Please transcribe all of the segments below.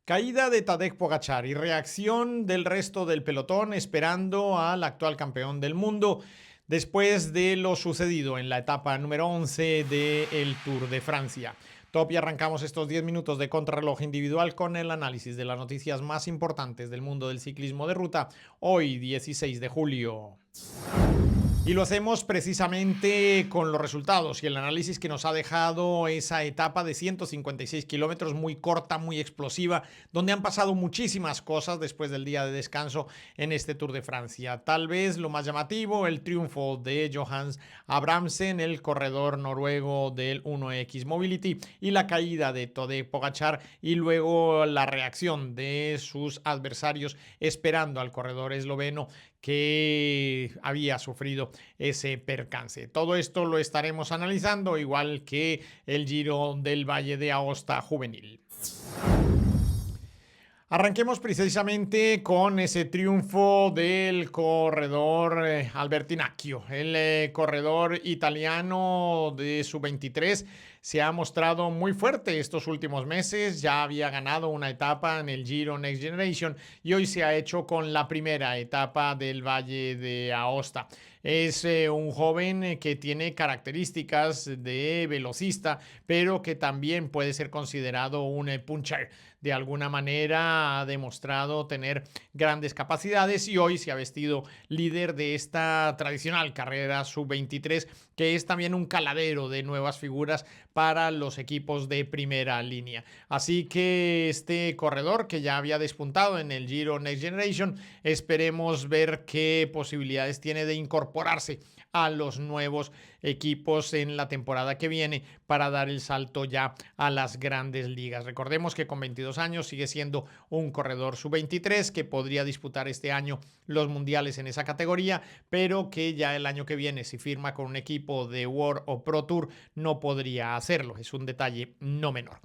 Caída de Tadej Pogačar y reacción del resto del pelotón esperando al actual campeón del mundo después de lo sucedido en la etapa número 11 del Tour de Francia. Top, y arrancamos estos 10 minutos de contrarreloj individual con el análisis de las noticias más importantes del mundo del ciclismo de ruta, hoy 16 de julio. Y lo hacemos precisamente con los resultados y el análisis que nos ha dejado esa etapa de 156 kilómetros muy corta, muy explosiva, donde han pasado muchísimas cosas después del día de descanso en este Tour de Francia. Tal vez lo más llamativo, el triunfo de Johannes Abrahamsen, el corredor noruego del 1X Mobility, y la caída de Tadej Pogačar, y luego la reacción de sus adversarios esperando al corredor esloveno que había sufrido ese percance. Todo esto lo estaremos analizando, igual que el Giro del Valle de Aosta juvenil. Arranquemos precisamente con ese triunfo del corredor Albertinacchio. El corredor italiano de sub-23 se ha mostrado muy fuerte estos últimos meses. Ya había ganado una etapa en el Giro Next Generation y hoy se ha hecho con la primera etapa del Valle de Aosta. Es un joven que tiene características de velocista, pero que también puede ser considerado un puncher. De alguna manera ha demostrado tener grandes capacidades y hoy se ha vestido líder de esta tradicional carrera sub-23, que es también un caladero de nuevas figuras para los equipos de primera línea. Así que este corredor, que ya había despuntado en el Giro Next Generation, esperemos ver qué posibilidades tiene de incorporarse a los nuevos equipos en la temporada que viene para dar el salto ya a las grandes ligas. Recordemos que con 22 años sigue siendo un corredor sub-23 que podría disputar este año los mundiales en esa categoría, pero que ya el año que viene, si firma con un equipo de World o Pro Tour, no podría hacerlo. Es un detalle no menor.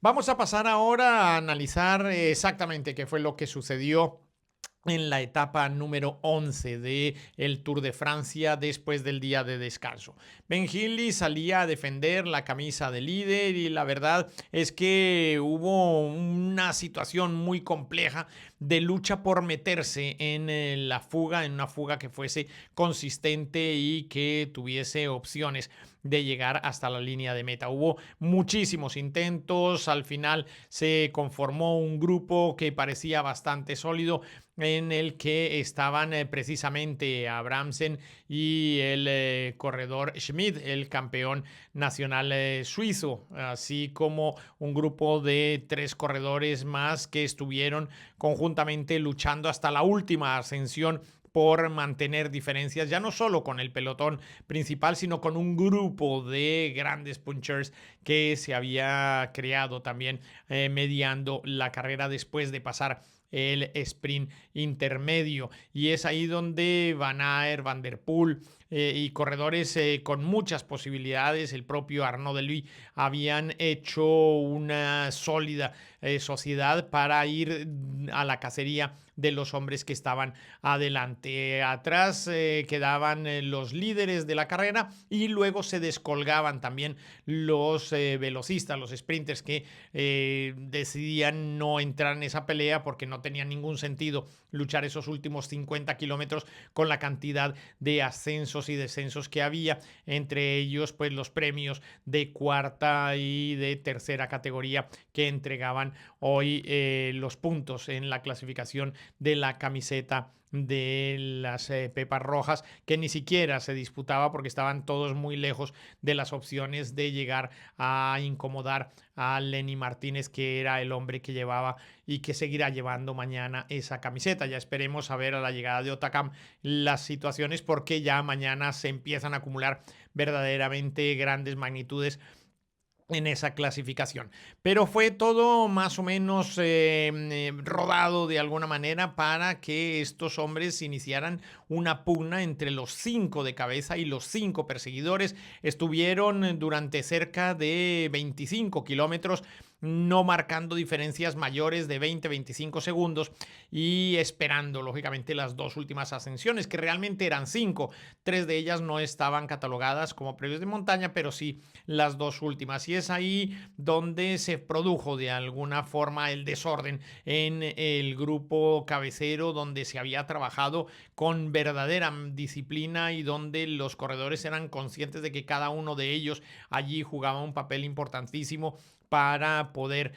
Vamos a pasar ahora a analizar exactamente qué fue lo que sucedió en la etapa número 11 del Tour de Francia después del día de descanso. Ben Hindley salía a defender la camisa de líder y la verdad es que hubo una situación muy compleja de lucha por meterse en la fuga, en una fuga que fuese consistente y que tuviese opciones de llegar hasta la línea de meta. Hubo muchísimos intentos, al final se conformó un grupo que parecía bastante sólido, en el que estaban precisamente Abrahamsen y el corredor Schmid, el campeón nacional suizo, así como un grupo de 3 corredores más que estuvieron conjuntamente luchando hasta la última ascensión por mantener diferencias, ya no solo con el pelotón principal, sino con un grupo de grandes punchers que se había creado también mediando la carrera después de pasar el sprint intermedio. Y es ahí donde Van Aert, Van der Poel y corredores con muchas posibilidades, el propio Arnaud Delis, habían hecho una sólida sociedad para ir a la cacería de los hombres que estaban adelante. Atrás quedaban los líderes de la carrera y luego se descolgaban también los velocistas, los sprinters que decidían no entrar en esa pelea porque no tenía ningún sentido luchar esos últimos 50 kilómetros con la cantidad de ascensos y descensos que había, entre ellos pues los premios de cuarta y de tercera categoría que entregaban hoy los puntos en la clasificación de la camiseta de las Pepas Rojas, que ni siquiera se disputaba porque estaban todos muy lejos de las opciones de llegar a incomodar a Lenny Martínez, que era el hombre que llevaba y que seguirá llevando mañana esa camiseta. Ya esperemos a ver a la llegada de Otacam las situaciones, porque ya mañana se empiezan a acumular verdaderamente grandes magnitudes en esa clasificación. Pero fue todo más o menos rodado de alguna manera para que estos hombres iniciaran una pugna entre los 5 de cabeza y los 5 perseguidores. Estuvieron durante cerca de 25 kilómetros no marcando diferencias mayores de 20-25 segundos y esperando, lógicamente, las dos últimas ascensiones, que realmente eran 5. 3 de ellas no estaban catalogadas como previos de montaña, pero sí las dos últimas. Y es ahí donde se produjo de alguna forma el desorden en el grupo cabecero, donde se había trabajado con verdadera disciplina y donde los corredores eran conscientes de que cada uno de ellos allí jugaba un papel importantísimo para poder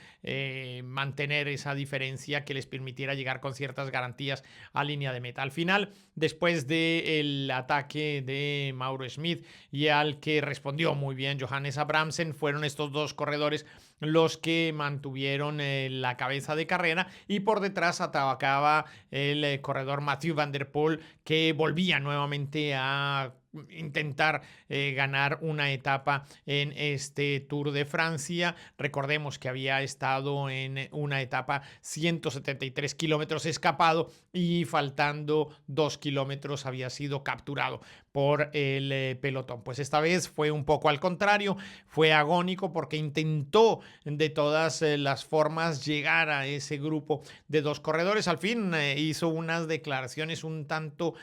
mantener esa diferencia que les permitiera llegar con ciertas garantías a línea de meta. Al final, después del ataque de Mauro Smith y al que respondió muy bien Johannes Abramsen, fueron estos dos corredores los que mantuvieron la cabeza de carrera, y por detrás atacaba el corredor Mathieu Van Der Poel, que volvía nuevamente a intentar ganar una etapa en este Tour de Francia. Recordemos que había estado en una etapa 173 kilómetros escapado y faltando 2 kilómetros había sido capturado por el pelotón. Pues esta vez fue un poco al contrario, fue agónico porque intentó de todas las formas llegar a ese grupo de dos corredores. Al fin hizo unas declaraciones un tanto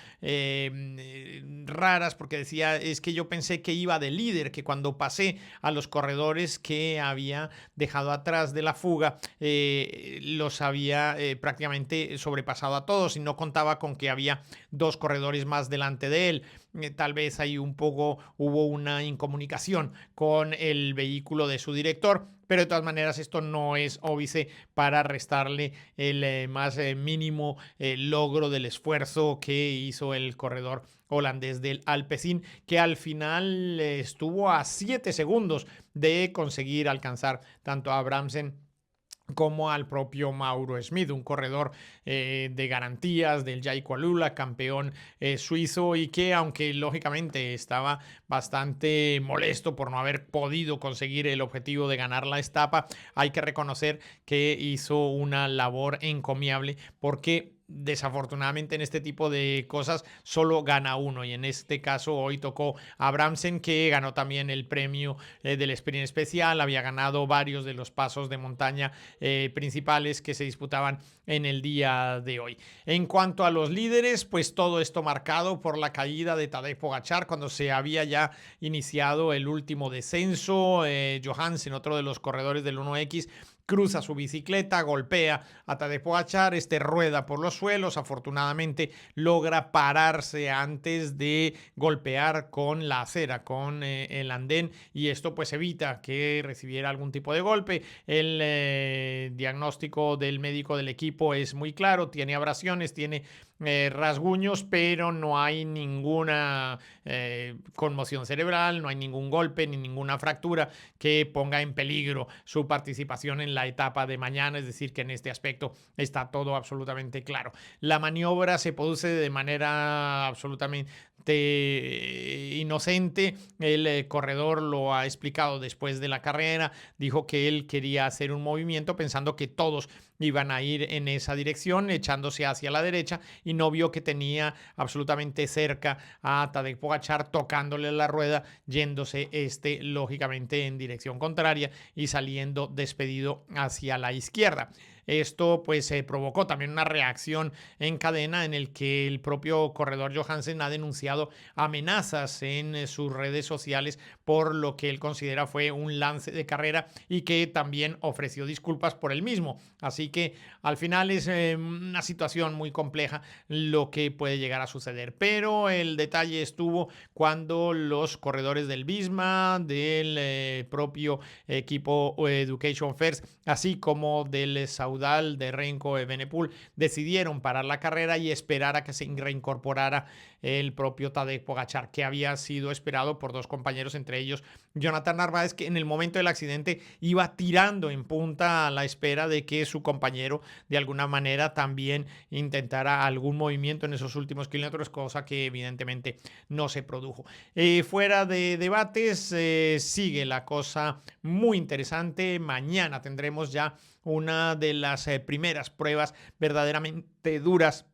raras, porque decía, es que yo pensé que iba de líder, que cuando pasé a los corredores que había dejado atrás de la fuga, los había prácticamente sobrepasado a todos y no contaba con que había dos corredores más delante de él. Tal vez ahí un poco hubo una incomunicación con el vehículo de su director, pero de todas maneras esto no es óbice para restarle el más mínimo logro del esfuerzo que hizo el corredor holandés del Alpecin, que al final estuvo a 7 segundos de conseguir alcanzar tanto a Abramsen como al propio Mauro Smith, un corredor de garantías del Jayco Alula, campeón suizo, y que, aunque lógicamente estaba bastante molesto por no haber podido conseguir el objetivo de ganar la etapa, hay que reconocer que hizo una labor encomiable, porque desafortunadamente en este tipo de cosas solo gana uno, y en este caso hoy tocó a Abramsen, que ganó también el premio del sprint especial, había ganado varios de los pasos de montaña principales que se disputaban en el día de hoy. En cuanto a los líderes, pues todo esto marcado por la caída de Tadej Pogačar cuando se había ya iniciado el último descenso. Johansen, otro de los corredores del 1X, cruza su bicicleta, golpea a Tadej Pogačar, rueda por los suelos, afortunadamente logra pararse antes de golpear con la acera, con el andén, y esto pues evita que recibiera algún tipo de golpe. El diagnóstico del médico del equipo es muy claro, tiene abrasiones, tiene rasguños, pero no hay ninguna conmoción cerebral, no hay ningún golpe ni ninguna fractura que ponga en peligro su participación en la etapa de mañana, es decir, que en este aspecto está todo absolutamente claro. La maniobra se produce de manera absolutamente inocente. El corredor lo ha explicado después de la carrera, dijo que él quería hacer un movimiento pensando que todos iban a ir en esa dirección, echándose hacia la derecha, y no vio que tenía absolutamente cerca a Tadej Pogačar tocándole la rueda, yéndose lógicamente en dirección contraria y saliendo despedido hacia la izquierda. Esto pues provocó también una reacción en cadena, en el que el propio corredor Johansen ha denunciado amenazas en sus redes sociales por lo que él considera fue un lance de carrera, y que también ofreció disculpas por el mismo. Así que al final es una situación muy compleja lo que puede llegar a suceder. Pero el detalle estuvo cuando los corredores del Visma, del propio equipo Education First, así como del Saudal de Renko Evenepoel, decidieron parar la carrera y esperar a que se reincorporara el propio Tadej Pogačar, que había sido esperado por dos compañeros, entre ellos Jonathan Narváez, que en el momento del accidente iba tirando en punta a la espera de que su compañero de alguna manera también intentara algún movimiento en esos últimos kilómetros, cosa que evidentemente no se produjo. Fuera de debates, sigue la cosa muy interesante. Mañana tendremos ya una de las primeras pruebas verdaderamente duras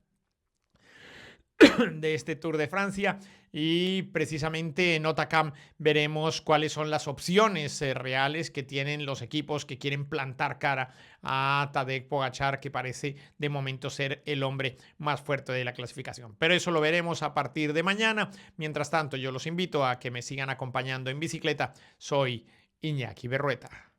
de este Tour de Francia y precisamente en Otacam veremos cuáles son las opciones reales que tienen los equipos que quieren plantar cara a Tadej Pogačar, que parece de momento ser el hombre más fuerte de la clasificación. Pero eso lo veremos a partir de mañana. Mientras tanto, yo los invito a que me sigan acompañando en bicicleta. Soy Iñaki Berrueta.